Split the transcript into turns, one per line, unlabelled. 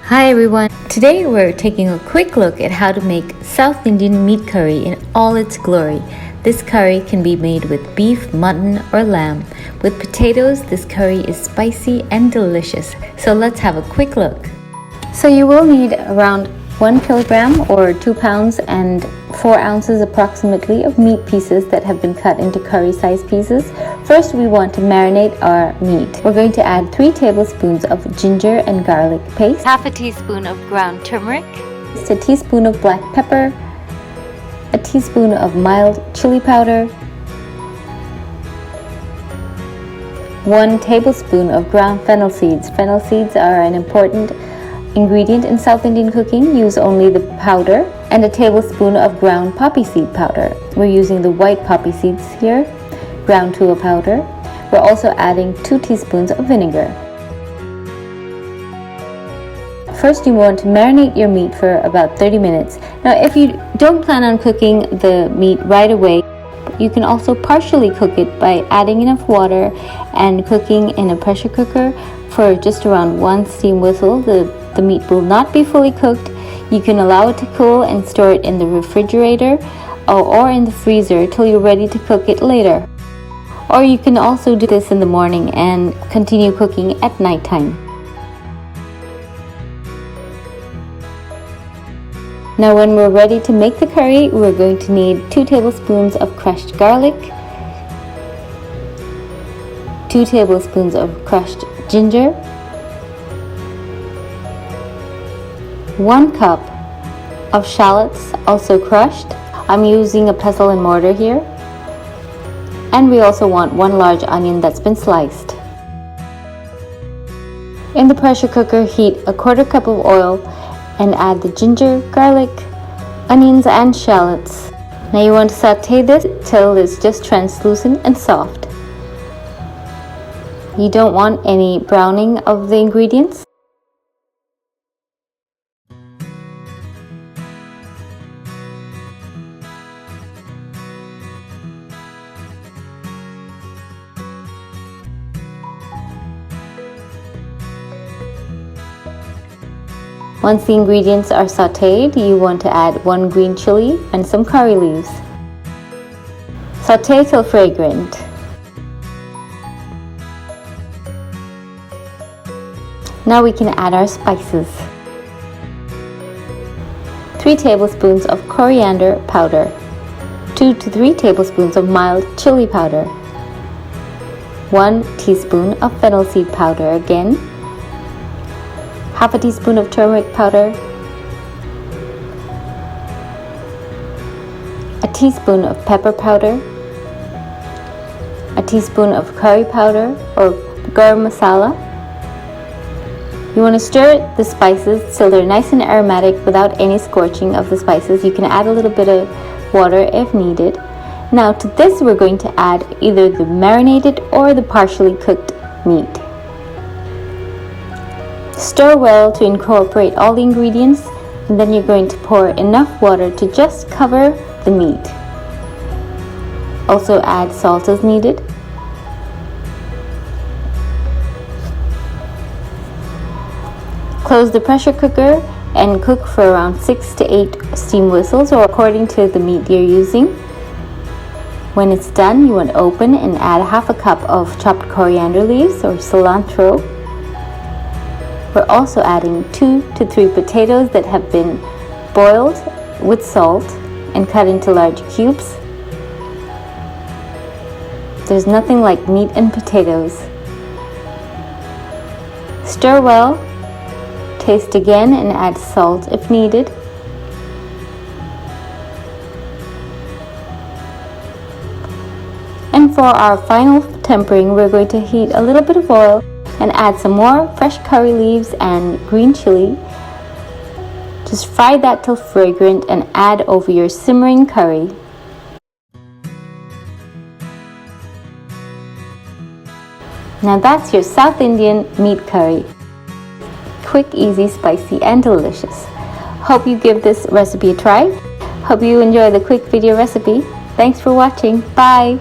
Hi everyone, today we're taking a quick look at how to make South Indian meat curry in all its glory. This curry can be made with beef, mutton or lamb. With potatoes, this curry is spicy and delicious. So let's have a quick look. So you will need around 1 kilogram or 2 pounds and 4 ounces approximately of meat pieces that have been cut into curry sized pieces. First, we want to marinate our meat. We're going to add 3 tablespoons of ginger and garlic paste, half a teaspoon of ground turmeric, a teaspoon of black pepper, a teaspoon of mild chili powder, 1 tablespoon of ground fennel seeds. Fennel seeds are an important ingredient in South Indian cooking. Use only the powder, and a tablespoon of ground poppy seed powder. We're using the white poppy seeds here. Ground tulle powder. We're also adding 2 teaspoons of vinegar. First, you want to marinate your meat for about 30 minutes. Now, if you don't plan on cooking the meat right away, you can also partially cook it by adding enough water and cooking in a pressure cooker for just around 1 steam whistle. The meat will not be fully cooked. You can allow it to cool and store it in the refrigerator or in the freezer till you're ready to cook it later. Or you can also do this in the morning and continue cooking at nighttime. Now when we're ready to make the curry, we're going to need 2 tablespoons of crushed garlic, 2 tablespoons of crushed ginger, 1 cup of shallots, also crushed. I'm using a pestle and mortar here. And we also want 1 large onion that's been sliced. In the pressure cooker, heat a 1/4 cup of oil and add the ginger, garlic, onions and shallots. Now you want to saute this till it's just translucent and soft. You don't want any browning of the ingredients. Once the ingredients are sauteed, you want to add 1 green chili and some curry leaves. Saute till fragrant. Now we can add our spices. 3 tablespoons of coriander powder, 2 to 3 tablespoons of mild chili powder, 1 teaspoon of fennel seed powder again, half a teaspoon of turmeric powder, a teaspoon of pepper powder, a teaspoon of curry powder or garam masala. You want to stir the spices till they're nice and aromatic without any scorching of the spices. You can add a little bit of water if needed. Now to this we're going to add either the marinated or the partially cooked meat. Stir well to incorporate all the ingredients, and then you're going to pour enough water to just cover the meat. Also add salt as needed. Close the pressure cooker and cook for around 6 to 8 steam whistles, or according to the meat you're using. When it's done, you want to open and add half a cup of chopped coriander leaves or cilantro. We're also adding 2 to 3 potatoes that have been boiled with salt and cut into large cubes. There's nothing like meat and potatoes. Stir well, taste again and add salt if needed. And for our final tempering, we're going to heat a little bit of oil and add some more fresh curry leaves and green chili. Just fry that till fragrant and add over your simmering curry. Now that's your South Indian meat curry. Quick, easy, spicy and delicious. Hope you give this recipe a try. Hope you enjoy the quick video recipe. Thanks for watching. Bye!